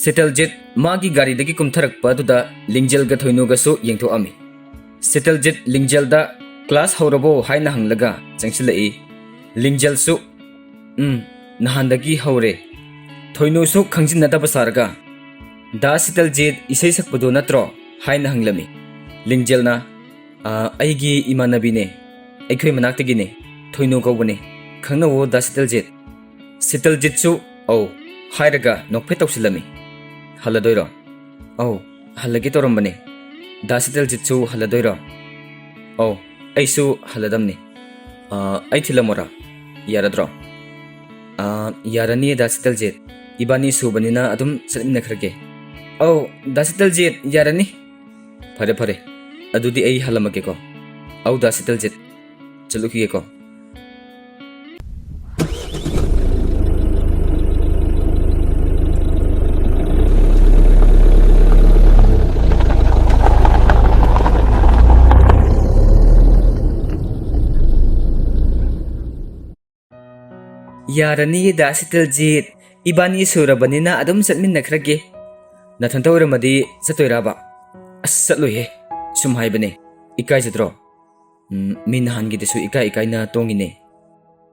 Seteljet magi gari dagi kumtharak paduda lingjel ga thoinu ga su yengtho ami. Seteljet lingjel da class haurabo haina hanglaga changsilai. Lingjel su nahandagi haure. Thoinu su khangjin nata basarga. Da Seteljet isai sakpadu natro haina hanglami. Lingjel na aigi imanabi ne. Aikhoi manaktagi ne. Thoinu gawbane. Khangnawo da Seteljet. Seteljet su au hairaga nokphe tawsilami. Haladoiro. Oh, halagi torambane. Da Seteljet su haladoiro. Oh, aisu haladamni. Ai thilamora. Yaradro. Yarani da Seteljet. Ibani subanina adum satminakhrage. Oh, da Seteljet yarani. Phare. Adudi ai halamage ko. Au da Seteljet. Chaluki ko. Yarani da Seteljet ibani surabanina adum satminakhrage. Nathantawramadi satoiraba. Asatloye. Sum haibane. Ikai jadro. Min hangi desu ikai na tongine.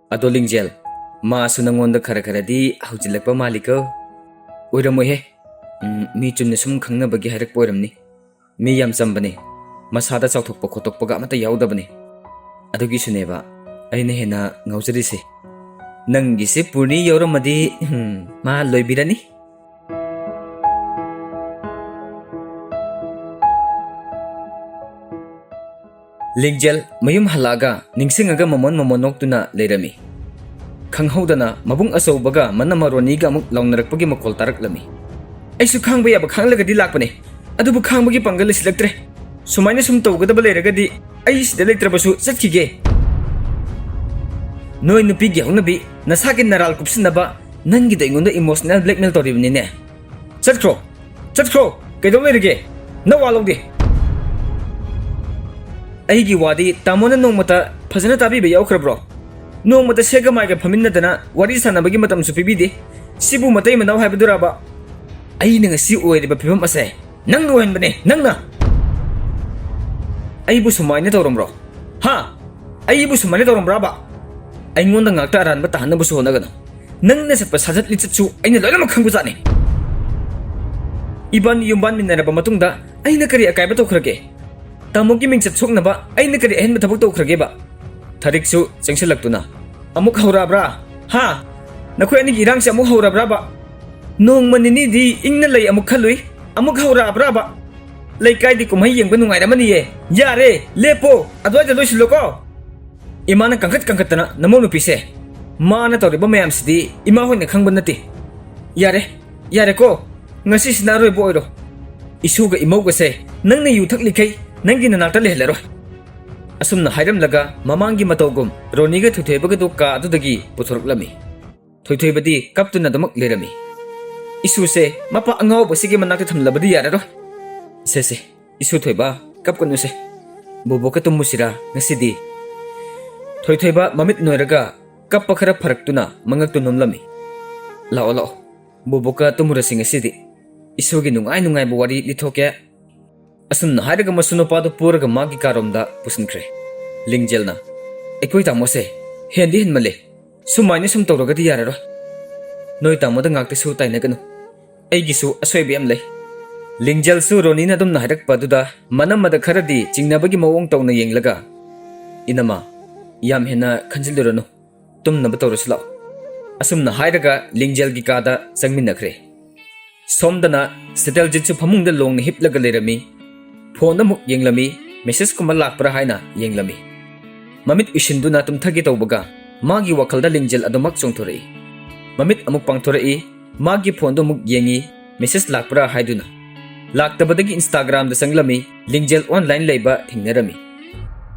Ado lingjel. Ma sunangonda khara di haujilakpa maliko. Oiramohe. Mi chumne sum khangna bagi harak poiramni. Mi yam sambane. Masada chawthokpa khotokpa amata yaudabane. Adugi suneba. Aina hena ngaujarise. Nangisi purni yauramadi ma loibirani. Lingjel mayum halaga ningsingaga mamon noktuna leirami. Khanghaudana mabung asaubaga manamaroniga amuk launnarakpagi makol taraklami. Aisu khangba yaba khanglagadi lakpane. Adubu khangbagi pangal silaktre. Sumaina sum tawgadaba leiragadi ai sida leitrabasu chatkige. Noi nupi gyaunabi nasaki naral kupsinaba nangi da ingonda emotional blackmail toribnine. Chatkro kaidong leirige nawalawdi. Aigi wadi tamona nongmata phajana tabiba yaukrabro. Nongmata sega maiga phaminadana wari sanabagi matam su pibidi. Sibu matai manaw haibaduraba. Aina ngasi oiriba phibam ase. Nang nohenbane nangna. Aibu sumaina tawromro. Ha. Aibu sumaina tawrombraba. Aingonda ngakta aranba tahanaba su honagana. Nangna satpa sajat lichitsu aina loinama khangujani. Iban yumban minaraba matungda aina kari akaiba tawkhrage. Tamogi mingsat soknaba aina kari ahenba thabak tawkhrageba. Thariksu changsilaktuna. Amuk haurabra. Ha. Nakhoi ani irangse amuk haurabra ba. Nongma nini di ingna lay amuk khalui. Amuk haurabra ba. Laikai di kumhai yengba nungairamani ye. Yare lepo adwaja loisiloko. Imana kangkat-kangkatana namo nupise. Mana tawriba mayamsidi ima hoina khangba nati. Yare ko. Ngasi sinaroi bo oiro. Isuga imauga se nangna yu thaklikai nangi nanakta lehlaro. Asumna hairamlaga mamangi matawgum Roniga thuthaibaga do ka adudagi puthoroklami. Thoithoibadi kaptuna damak lerami. Isu se mapa angau basigi manakta thamlabadi yararo. Se isu thoiba kapkanu se. Boboka tumusira ngasidi. Thoithoiba mamit noiraga kappa khara pharaktuna mangaktu nomlami. Lao. Boboka tumurasi ngasidi. Isugi nungai bo wari lithoke. Asumna hairaga masunopa do puraga magi karomda pusinkre. Lingjelna. Ekoi tamose. Hendi henmale. Sumaini sum tawragadi yararo. Noi tamoda ngakte su tainaganu. Aigisu asoibi am lay. Lingjel su Ronina dum nahirak paduda manamada kharadi chingnabagi mawong tawna yenglaga. Inama. Yam hena khanjilirano. Tumnaba tawrasla. Asumna hairaga Lingjel gi kada changminakre. Somdana Seteljet su phamungda longna hiplaga lerami. Phone amuk yenglami message kuma lakpra haina yenglami. Mamit ishinduna tumthagi tawbaga magi wakhalda Lingjel adumak chongthorei. Mamit amuk pangthorei magi phone do muk yengi message lakpra haiduna. Laktabadagi Instagram da sanglami Lingjel online leiba thingnarami.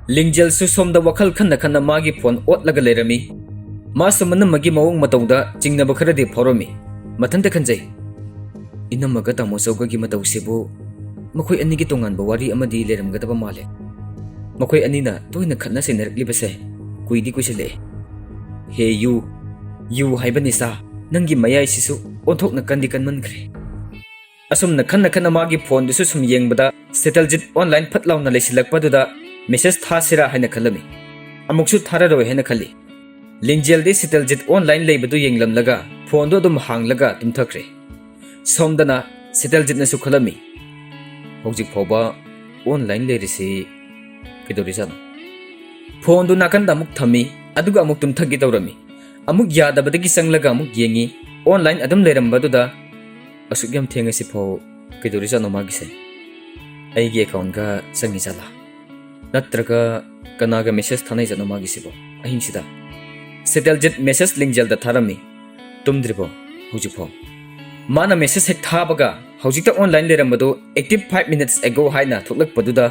Lingjel su somda wakhal khanna magi phone otlaga lerami. Ma samana magi mawong matawda chingnaba kharadi phoromi. Mathanta khanjai. Inamaga tamosoga gi matawsibu Makoy ani gi tongan ba wari amadi leramgadaba male. Makoy anina toina khatna senaraklibase kuidi kuisile. He you haibanisa nangi mayai sisu onthokna kandi kanmankre. असुमना Khanna Khanna मागी phone दुसु सुम येंगबदा सेटलजित online फटलाउना लेसिलकपदुदा message थासिरा हाइना खलमी अमुकसु थारारो हेना खली लिंजेल दे सेटलजित online लेबदु येंगलमलगा phone दो दुम हांगलगा तुमथखरे सोमदना सेटलजित नसु खलमी हौजिक फोबा online लेरिसि किदोरिजानो phone दु नाकंदा अमुक थमी अदुगा अमुक तुमथगी तौरमी अमुक यादबदगी संगलगा अमुक येंगी ऑनलाइन अदम लेरंबदुदा असुक यम थेंगसि फो किदोरिजानो मागिसे अैगे अकाउंट का संगी जाला नत्रगा कनागा मेसेज थानाई जनो मागिसिबो अहिंसिदा सेटलजित मेसेज लिंजेल दा थारमी तुमद्रिबो हुजिफो माना मेसेज हेक थाबगा हौजिकता ऑनलाइन लेरंबदो एक्टिव 5 मिनिट्स एगो हाइना थोकलकपदुदा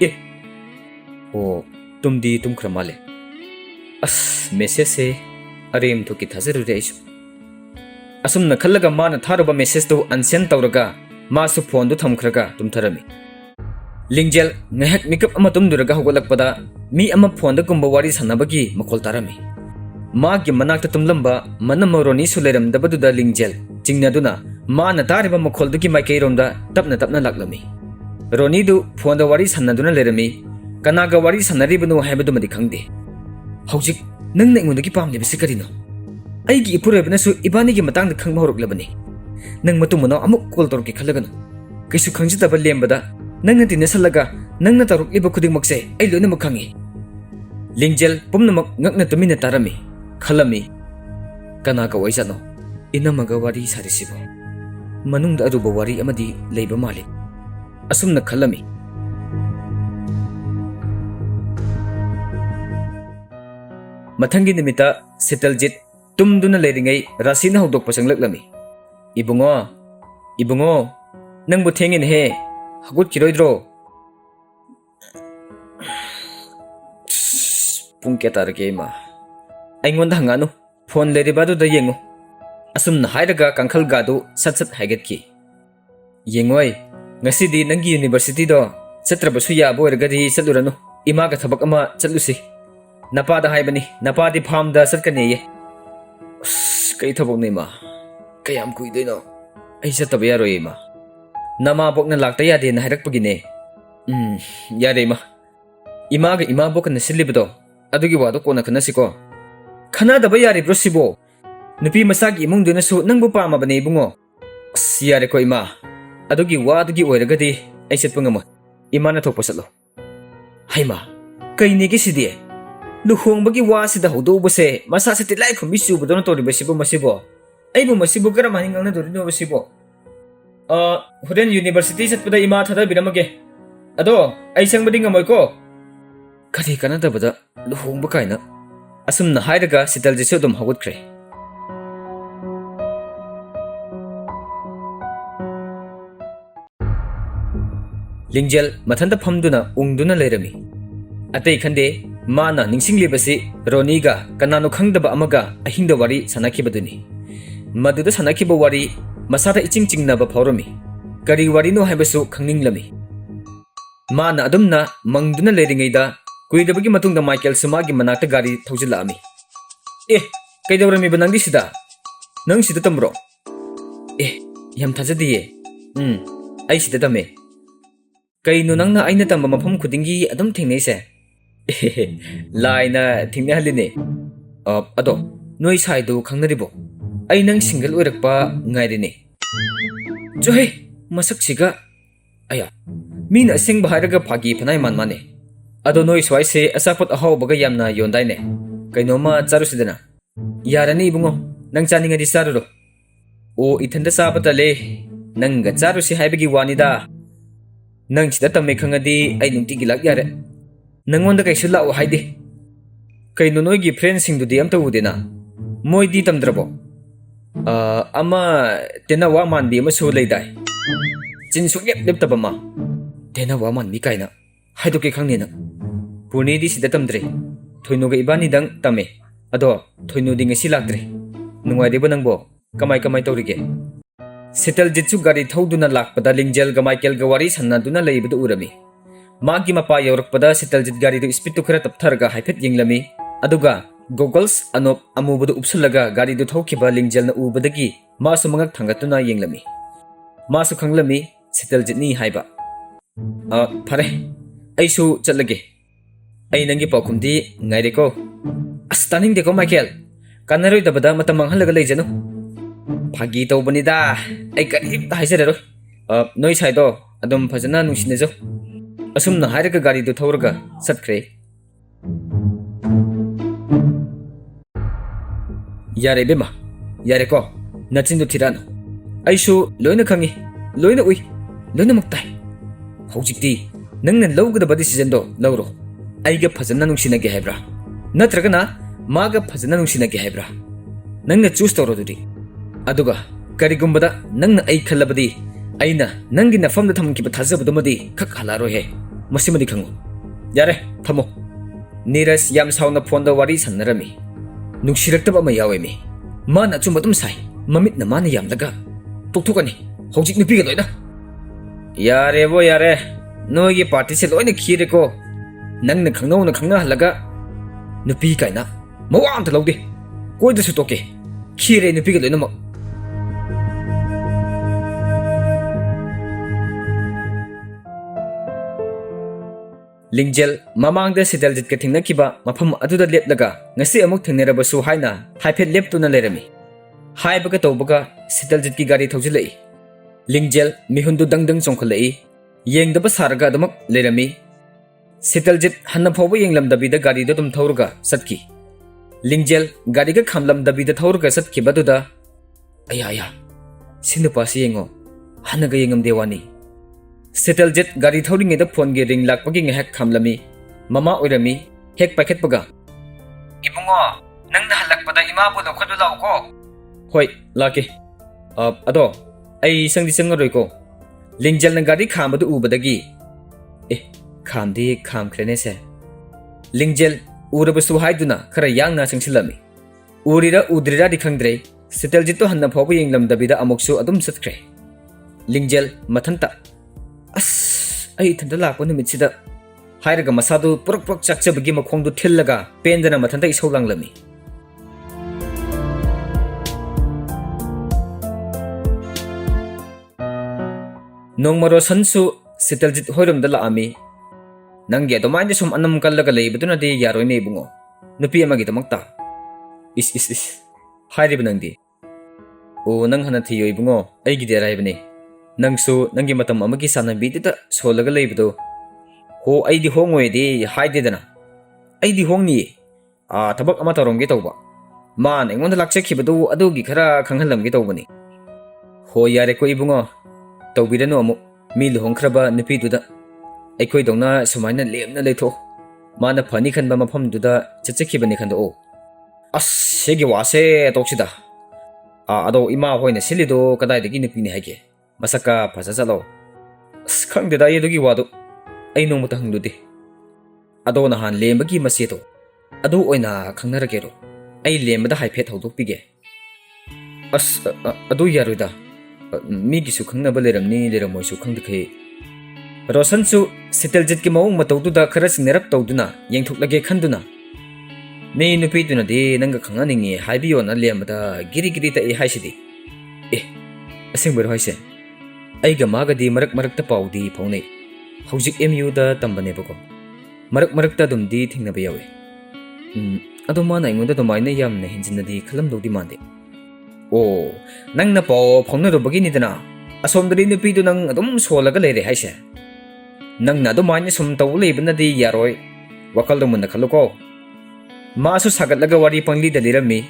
ए ओ तुमदी तुमख्र माले अस मेसेज से अरेम थोकी थाजरुरे आइसु असुमना खल्लगा माना थारबा मेसेज तो अनसेंड तौरगा मासु फोन दो थमख्रगा तुमथरमी लिंजेल ngahak mikap ama tumduraga hogolakpada mi ama phone da kumba wari sanabagi makol tarami ma gi manakta tumlamba manamoroni suleram dabaduda lingjel jingnaduna ma na tariba makol dugi maikei ronda tapna laklami roni du phone da wari sanaduna lerami kanaga wari sanaribunu haibadu madi khangde hojik nangna ingundagi pamle bisi karino aigi ipurebna su ibani gi matang da khangma horoklabani nang matumano amuk call torki khalagano kaisu khangjitaba lembada नंगना तिनसलगा नंगना तरुकलिब खुदिंगमक्से I लोइनमक खंगी लिंजेल पुमनमक ngakna tumina tarami khalami kana ka waisano inamaga wari sarisibo manungda aruba wari amadi leiba mali asumna khalami mathangi nimita seteljit tumduna leiringai rasina hodok pasanglak ibungo nangbu thengin he 하고 기로이드로 뿡게 따르게 마 아잉원다 항아노 폰 레리바도다 옌고 아숨나 하이르가 깡칼가도 삿삿 하이겟기 옌고이 ngasidi nangi university do chatrabasu yabo ergadi chaluranu imaga thabak ama challusi napada haibani napadi farm da satkane ye kai thabok nei ma kayam kuideino ai chatab yaroi ma nama bokna lakta yade na harak pagine yare ma imaga ima bokna silibdo adugi wado kona kana siko khana daba yare bro sibo nupi masagi imung duna su nangbu pama bane bungo yare ko ima adugi wadugi oiragadi ai set pangama imana thokpa satlo haima kaini gi sidie lu hongbagi wa sida hodo bose masa seti lai khumbi su bodona tori basibo masibo ai bu masibo kara mani ngana dori no basibo Horen University satpada ima thada biramage ado ai sangbadi ngamoy ko kari kana dabada luhongba kaina asumna hairaga sitalji sodom hawutkre lingjel mathanda phamduna ungduna leirami atei khande mana ningsinglibasi roniga kanano khangdaba amaga ahingda wari sanakibaduni maduda sanakiba wari masada iching chingnaba phawrami kari warino haibasu khangninglami mana adumna mangduna leiringaida kuidabagi matungda Michael sumagi manakta gari thaujilaami kaidawrami banangdi sida nang sida tamro yam thajadiye ai sida tame kaino nangna aina tamba mafam khudingi adum thingnei se laina thingna haline ado noi saidu khangnaribo ai nang single oirakpa ngairine johe masak siga aya mina sing baharaga phagi phanai manmane ado noi swai se asapot ahaw baga yamna yondai ne kainoma charu sidana yarani bungo nang chaninga di saruro o ithanda sabata le nang ga charu si haibagi wanida nang chida tamme khangadi ai nungti gilak yare nangonda kai sula o haide kaino noi gi friends sing du di amta udena moi di tamdrabo ama tena wa man bi ma su leidai chin su yep lep tabama tena wa man mi kaina haido ke khangni na puni di sida tamdre thoino ga ibani dang tame ado thoino ding si lakdre nungwai de banangbo kamai tawrige setel jitsu gari thoduna lakpada lingjel ga Michael ga wari sanaduna leibudu urami magi mapa yorakpada setel jit gari du speed tu khara taptharga haifet yenglami aduga goggles anop amubudu upsulaga gari du thaukiba lingjel na ubadagi masu mangak thangatuna yenglami मासु खंगलमी सितलजितनी हाइबा फरे अइसु चलगे अइ नंगी पाखुमदी ngaireko as taning deko Michael kanaroi dabada matam manghalaga leijanu phagi tawbanida ai karim ta haisarero noi saido adum phajana nungsinejo asumna hairaga gari du thawraga satkhre yare bema yare ko nachindu thirano aisu loina khangi loina ui loina muktai hojikti nangna lawgada decision do lawro aiga phajana nungsinage haibra natragana maga phajana nungsinage haibra nangna choose tawro dudi aduga karigumbada nangna ai khallabadi aina nangi nafamda thamkiba thajabadumadi khak halaro he masimadi khangu yare thamo Neeraj yam sauna phone da wari sanarami nungsirakta ma yawemi mana chumbatum sai mamit na mana yam daga tokthokani hojik nupi ga loina yare bo yare nogi party se loina khire ko nangna khangna halaga nupi kaina mawam ta lawde koi da su toke khire nupi ga loina ma Lingjel mamang da Sitaljit ka thingnakiba mafam aduda leplaga ngasi amuk thingnerabasu haina haiphet leptuna lerami haibaga tawbaga Sitaljit ki gari thawjilai Lingjel mihundu dangdang chongkhalai yengdaba saraga adamak lerami Sitaljit hanna phawba yenglamdabida gari da dum thawruga satki Lingjel gari ga khamlamdabida thawruga satki baduda aya sinupasi yengo hanna ga yengam dewani Sitaljit gari thawringe da phone ge ring lakpagi ngehak khamlami mama oirami hek paket paga ibungo nangna halakpada ima bu lokhadu law ko hoi lake ado ai sangdi sangaroi ko Lingjel na gari khambadu ubadagi khamdi khamkhrene se Lingjel urabasu haiduna khara yangna sangsilami urira udrira di khangdre Sitaljit to hanna phawba yenglamdabida amuksu adum satkre Lingjel mathanta as ai thanda lakpa numitida hairaga masadu purak chakchabagi makhongdu thillaga pendana mathanda isaulanglami nongmaro sansu Sitaljit hoiramda laami nangge domainde sum anam kallaga leibaduna de yaroi me bungo nupi amagi damakta is hairib nangdi o nang hana thiyo ibungo aigi de raibane nangsu nangi matam amagi sanabidida solaga leibdo ho aidi hongoi de haidedana aidi hongni tabak ama tarongge tawba man engonda lakchakhibadu adugi khara khanghalamge tawbani ho yare ko ibungo tawbiranu amu mi luhongkhraba nupiduda aikoi dongna sumaina lemna leitho mana phani khanba mafamduda chachakhibani khando as segi wase toksida ado ima hoina silido kadai degi nupini haige masaka phajajalo khangdeda yedugi wadu ai nongmata hanglude ado nahan lembagi maseto ado oina khangnaragero ai lembada haiphet hawdokpige as ado yaruida migi su khangnaba leramni leramoisu khangdakhe Roshansu Sitaljit ki mawung matawduda khara sinarap tawduna yengthuklage khanduna me nupiduna de nanga khanganingi haibiyo na lembada giri ta e haisidi asingbar hoise aiga magadi marak ta paudi phaunei hojik MU da tambane bako marak ta dumdi thingna bayawe ado mana ingoda do maina yamna hinjinadi khalam dodi mande nangna paw phongna ro bagi nidana asomdari nupi du nang adum solaga leire haise nangna do maina sum taw leibna di yaroi wakal do munna khaluko masu sagatlaga wari pangli da lirami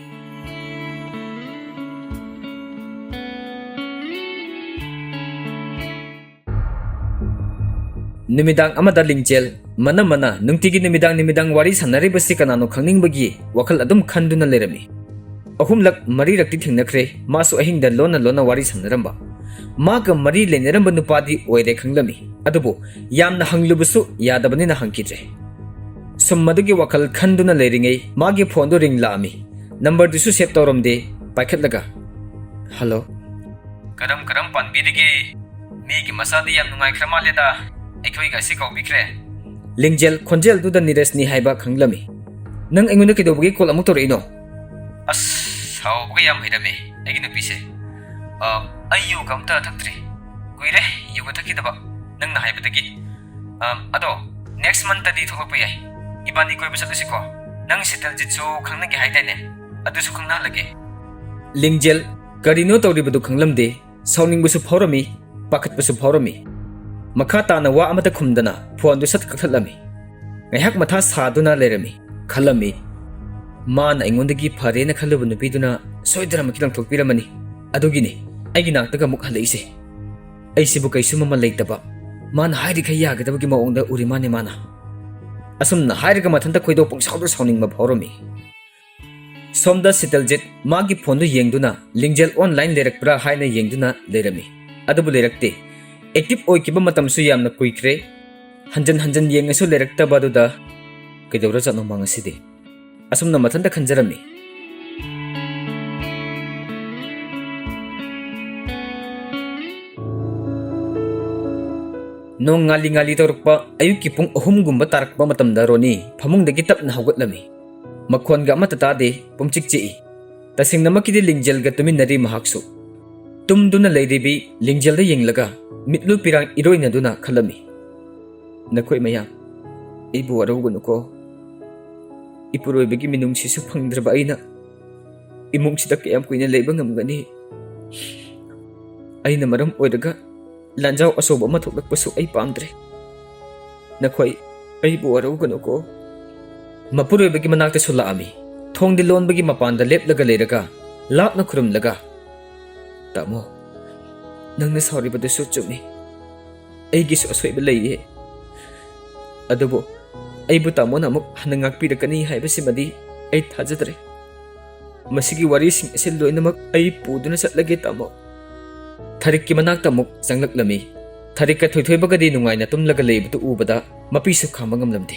Numidang amada Lingjel mana nungtigi numidang wari sanaribasi kanano khangningbagi wakal adum khanduna lerami ahumlak mari rakti thingnakhre masu ahingda lona wari sanaramba maga mari leneramba nupadi oire khanglami adubu yamna hanglubusu yadabani na hangkidre summadugi wakal khanduna leringai magi phone do ring laami number disu save tawramde paikhatlaga hello karam panbidige migi masadi yam nungai khrama leda aikoi ga si kaubikre Lingjel khonjel du da Neeraj ni haiba khanglami nang engunda kidobagi call amuk torino as how ga yam haidame agi nupi se ayu kamta thaktre kuire yoga thakidaba nangna haibadagi ado next month tadi thokpa yai ibani koi basa ko nang sital jitsu khangna ge haidane adu su khangna lage lingjel karino tawribadu khanglamde sauning busu phorami pakhat busu phorami makha ta na wa amata khumdana phone du sat kakhalami ngahak matha saduna lerami khalami man aingondagi phare na khalubu nupiduna soidra makilang thokpiramani adugini aigi naktaga muk halaise aisibu kaisu mama leitaba man hairi khaya gadabagi maongda urimane mana asumna hairiga mathanta khoido pungsaudu sauningma phoromi somda sitaljit magi phone du yengduna lingjel online lerakpra haina yengduna lerami adubu lerakte active oikiba matamsu yamna kuikre hanjan hanjan yengasu lerakta baduda kaidawra chano mangaside asumna mathanta khanjarami nong ngali ngali torukpa ayuki pung ahumgumba tarakpa matamda roni phamungdagi tapna hawgatlami makhonga amata tade pumchik chi tasingna makidi lingjel ga tuminari mahaksu tumduna leidibi lingjel da yenglaga mitlu pirang iroina duna khalami nakoi maya ibu warugunuko ipuroi bagi minung sisu phangdraba aina imung sida kayam kuina leiba ngamgani aina maram oidaga lanjau asoba ma thoklakpasu ai pamdre nakhoi ai bu warugunuko mapuroi bagi manakta sulaami thongdi lon bagi mapanda leplaga leiraga lapna khurumlaga tamo nangna sauri badu su chumi ai gi su asoi belaiye adubo ai bu tamo namuk hanangak pirakani haibasimadi ai thajadre masigi wari sing asil loinamak ai puduna satlage tamo tharik ki manak tamuk changlak-lami tharik ka thoithoi bagadi nungaina tumlaga leibutu ubada mapisu khamba ngamlamde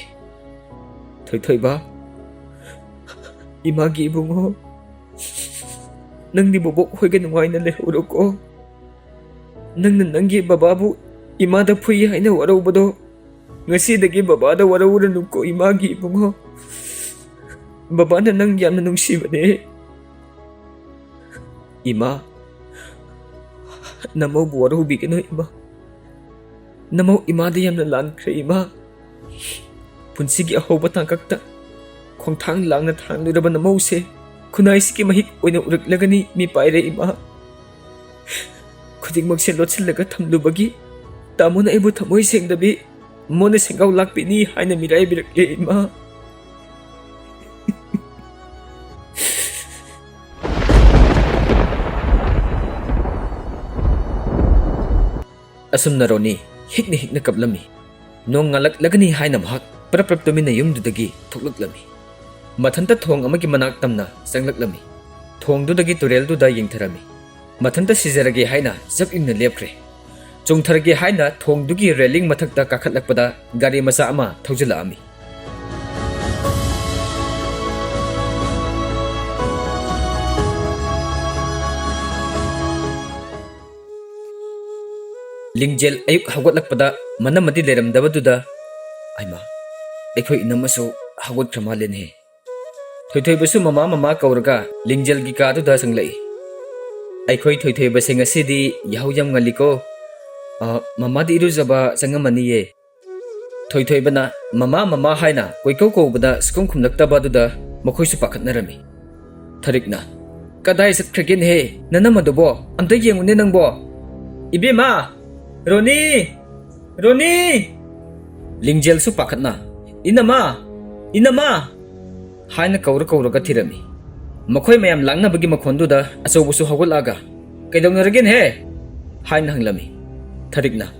thoithoi ba imagi ibungo nangdi bobok hoiga nungaina lehuroko nangna nangi bababu imada phui haina warubado ngasidagi babada warawuranuko imagi ibungo babana nang yamna nungsibane ima namo buwaru bigano ima namo imada yamna lankre ima punsigi ahoba tangkakta khongthang langna thangluraba namo se khunaisiki mahik oina uraklagani mi paire ima khudingmak se lotchillaga thamlubagi tamona ibu thamoi sengdabi mona sengau lakpini haina mirai birakle ima asumna roni hikna kaplami nong ngalak lagani haina mahak prap tumina yumdudagi thoklaklami mathanta thong amagi manak tamna changlak-lami thongdudagi turelduda yengtharami mathanta sijarage haina jab imna lepkhre chungtharage haina thongdugi railing mathakta kakhatlakpada gari masa ama thaujalami lingjel ayuk hawgatlakpada manamadi leramdabaduda aima aikhoi inamasu hawgatkhramalen he thoithoi basu mama kauraga lingjel gi ka duda sanglai aikhoi thoithoi basing asidi yahyam ngaliko mama di iruzaba sangamani ye thoithoi bana mama haina koikau ko bada skum khumlaktaba duda makhoi su pakhatnarami tharikna kadai satkhragen he nanamadubo amta yengune nangbo ibema Roni lingjel su pakhatna inama haina kauraga thirami makhoi mayam langna bagi makhonduda asobusu hawgalaga kaidonaragen he haina hanglami tharikna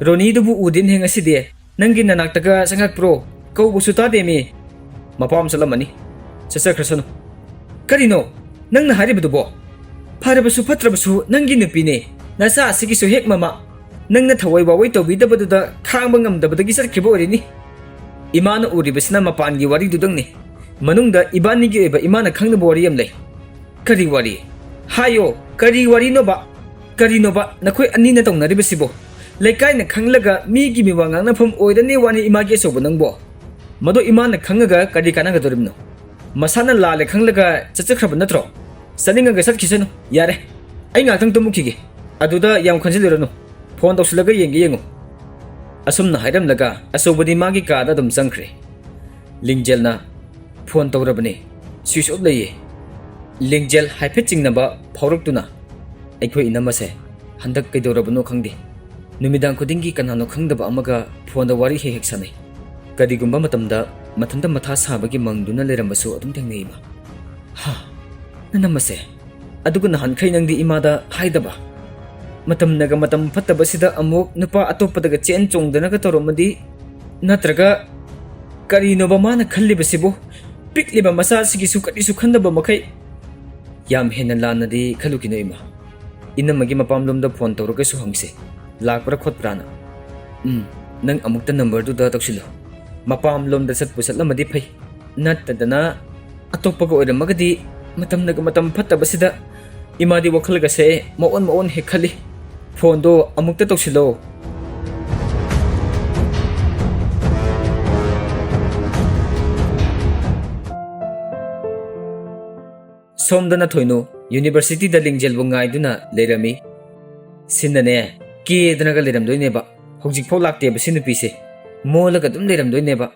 Roni dubu udin he ngaside nangi nanaktaga sangak pro kaubusu ta demi mapam salamani chasakhrasanu karino nangna haribudubo pharabasu phatrabasu nangi nupine nasa asigi su hek mama nangna thawai bawai tobidabadda khangba ngamdabadagi sarkhiba orini imana uribasna mapangi wari dudangni manungda ibani gi eba imana khangnaba wari yam lei kari wari hayo kari wari no ba nakhoi ani na tongnaribasibo laikai na khanglaga mi gi mi wangang na phum oidani wani imagi sobo nangbo mado imana khangaga kari kana ga dorimno masana lale khanglaga chachakhraba natro saninga ga satkhisanu yare ai ngakthang tumukhige aduda yam khanjiluranu phone ꯇꯧꯁꯤꯜꯂꯒ ꯌꯦꯡꯒꯦ ꯌꯦꯡꯉꯨ ꯑꯁꯨꯝꯅ ꯍꯥꯏꯔꯝꯂꯒ ꯑꯆꯧꯕꯗꯤ ꯃꯥꯒꯤ card ꯑꯗꯨꯝ ꯆꯪꯈ꯭ꯔꯦ ꯂꯤꯡꯖꯦꯜꯅ ꯐꯣꯟ ꯇꯧꯔꯕꯅꯤ ꯁ꯭ꯋꯤꯆ ꯑꯣꯐ ꯂꯩꯌꯦ ꯂꯤꯡꯖꯦꯜ ꯍꯥꯏꯐꯦꯠ ꯆꯤꯡꯅꯕ ꯐꯥꯎꯔꯛꯇꯨꯅ ꯑꯩꯈꯣꯏ ꯏꯅꯝꯃꯁꯦ ꯍꯟꯗꯛ ꯀꯩꯗꯧꯔꯕꯅꯣ ꯈꯪꯗꯦ ꯅꯨꯃꯤꯗꯥꯡ ꯈꯨꯗꯤꯡꯒꯤ ꯀꯅꯥꯅꯣ ꯈꯪꯗꯕ ꯑꯃꯒ ꯐꯣꯟꯗ ꯋꯥꯔꯤ ꯍꯦꯛ ꯍꯦꯛ ꯁꯥꯟꯅꯩ ꯀꯔꯤꯒꯨꯝꯕ ꯃꯇꯝꯗ ꯃꯊꯟꯇ ꯃꯊꯥ ꯁꯥꯕꯒꯤ ꯃꯪꯗꯨꯅ ꯂꯩꯔꯝꯕꯁꯨ ꯑꯗꯨꯝ ꯊꯦꯡꯅꯩꯕ ꯍꯥ ꯅꯅꯝꯃꯁꯦ ꯑꯗꯨꯒ ꯅꯍꯥꯟꯈꯩ ꯅꯪꯗꯤ ꯏꯃꯥꯗ ꯍꯥꯏꯗꯕ ꯃꯇꯝꯅꯒ ꯃꯇꯝ ꯐꯠꯇꯕꯁꯤda ꯑꯃꯨꯛ ꯅꯨꯄꯥ ꯑꯇꯣꯞꯄꯗꯒ ꯆꯦꯟ ꯆꯣꯡꯗꯅꯒ ꯇꯧꯔꯝꯃꯗꯤ ꯅꯠꯇ꯭ꯔꯒ ꯀꯔꯤꯅꯣꯕ ꯃꯥꯅ ꯈꯜꯂꯤꯕꯁꯤꯕꯨ ꯄꯤꯛꯂꯤꯕ ꯃꯆꯥꯁꯤꯒꯤꯁꯨ ꯀꯔꯤꯁꯨ ꯈꯟꯗꯕ ꯃꯈꯩ ꯌꯥꯝ ꯍꯦꯟꯅ ꯂꯥꯟꯅꯗꯤ ꯈꯜꯂꯨꯈꯤꯅꯣ ꯏꯃꯥ ꯏꯅꯝꯃꯒꯤ ꯃꯄꯥꯝꯂꯣꯝꯗ ꯐꯣꯟ ꯇꯧꯔꯒꯁꯨ ꯍꯪꯁꯦ ꯂꯥꯛꯄ꯭ꯔꯥ ꯈꯣꯠꯄ꯭ꯔꯥꯅ ꯅꯪ ꯑꯃꯨꯛꯇ ꯅꯝꯕꯔꯗꯨꯗ ꯇꯧꯁꯤꯜꯂꯨ ꯃꯄꯥꯝꯂꯣꯝꯗ ꯆꯠꯄꯨ ꯆꯠꯂꯝꯃꯗꯤ ꯐꯩ ꯅꯠꯇꯗꯅ ꯑꯇꯣꯞꯄꯒ ꯑꯣꯏꯔꯝꯃꯒꯗꯤ ꯃꯇꯝꯅꯒ ꯃꯇꯝ ꯐꯠꯇꯕꯁꯤꯗ ꯏꯃꯥꯗꯤ ꯋꯥꯈꯜꯒꯁꯦ ꯃꯑꯣꯟ ꯍꯦꯛ ꯈꯜꯂꯤ ꯐꯣꯟꯗꯣ ꯑꯃꯨꯛꯇ ꯇꯧꯁꯤꯜꯂꯣ ꯁꯣꯝꯗꯅ ꯊꯣꯏꯅꯨ ꯌꯨꯅꯤꯚꯔꯁꯤꯇꯤꯗ ꯂꯤꯡꯖꯦꯜꯕꯨ ꯉꯥꯏꯗꯨꯅ ꯂꯩꯔꯝꯃꯤ ꯁꯤꯟꯅꯅꯦ ꯀꯦꯗꯅꯒ ꯂꯩꯔꯝꯗꯣꯏꯅꯦꯕ ꯍꯧꯖꯤꯛꯐꯥꯎ ꯂꯥꯛꯇꯦꯕ ꯁꯤ ꯅꯨꯄꯤꯁꯦ ꯃꯣꯜꯂꯒ ꯑꯗꯨꯝ ꯂꯩꯔꯝꯗꯣꯏꯅꯦꯕ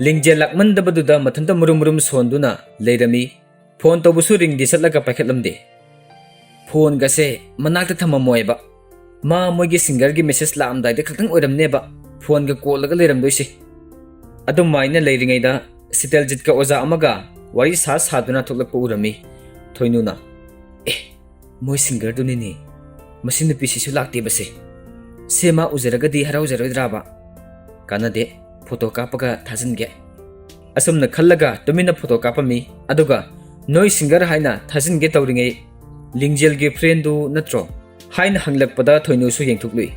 ꯂꯤꯡꯖꯦꯜ ꯂꯥꯛꯃꯟꯗꯕꯗꯨꯗ ꯃꯊꯟꯇ ꯃꯨꯔꯨꯝ ꯁꯣꯟꯗꯨꯅ ꯂꯩꯔꯝꯃꯤ ꯐꯣꯟ ꯇꯧꯕꯁꯨ ꯔꯤꯡꯗꯤ ꯆꯠꯂꯒ ꯄꯥꯏꯈꯠꯂꯝꯗꯦ ꯐꯣꯟꯒꯁꯦ ꯃꯅꯥꯛꯇ ꯊꯝꯃꯝꯃꯣꯏꯕ ꯃꯥ ꯃꯣꯏꯒꯤ ꯁꯤꯡꯒꯔꯒꯤ ꯃꯦꯁꯦꯖ ꯂꯥꯛꯑꯝꯗꯥꯏꯗ ꯈꯛꯇꯪ ꯑꯣꯏꯔꯝꯅꯦꯕ ꯐꯣꯟꯒ ꯀꯣꯜꯂꯒ ꯂꯩꯔꯝꯗꯣꯏꯁꯦ ꯑꯗꯨꯃꯥꯏꯅ ꯂꯩꯔꯤꯉꯩꯗ ꯁꯤꯇꯦꯜꯖꯤꯠꯀ ꯑꯣꯖꯥ ꯑꯃꯒ ꯋꯥꯔꯤ ꯁꯥꯗꯨꯅ ꯊꯣꯛꯂꯛꯄ ꯎꯔꯝꯃꯤ ꯊꯣꯏꯅꯨꯅ ꯃꯣꯏ ꯁꯤꯡꯒꯔꯗꯨꯅꯤꯅꯦ ꯃꯁꯤ ꯅꯨꯄꯤꯁꯤꯁꯨ ꯂꯥꯛꯇꯦꯕꯁꯦ ꯁꯦ ꯃꯥ ꯎꯖꯔꯒꯗꯤ ꯍꯔꯥꯎꯖꯔꯣꯏꯗ꯭ꯔꯥꯕ ꯀꯥꯟꯅꯗꯦ ꯐꯣꯇꯣ ꯀꯥꯞꯄꯒ ꯊꯥꯖꯤꯟꯒꯦ ꯑꯁꯨꯝꯅ ꯈꯜꯂꯒ ꯇꯨꯃꯤꯟꯅ ꯐꯣꯇꯣ ꯀꯥꯞꯄꯝꯃꯤ ꯑꯗꯨꯒ ꯅꯣꯏ ꯁꯤꯡꯒꯔ ꯍꯥꯏꯅ ꯊꯥꯖꯤꯟꯒꯦ ꯇꯧꯔꯤꯉꯩ ꯂꯤꯡꯖꯦꯜꯒꯤ ꯐ꯭ꯔꯦꯟꯗꯨ ꯅꯠꯇ꯭ꯔꯣ ꯍꯥꯏꯅ ꯍꯪꯂꯛꯄꯗ ꯊꯣꯏꯅꯨꯁꯨ ꯌꯦꯡꯊꯣꯛꯂꯨꯏ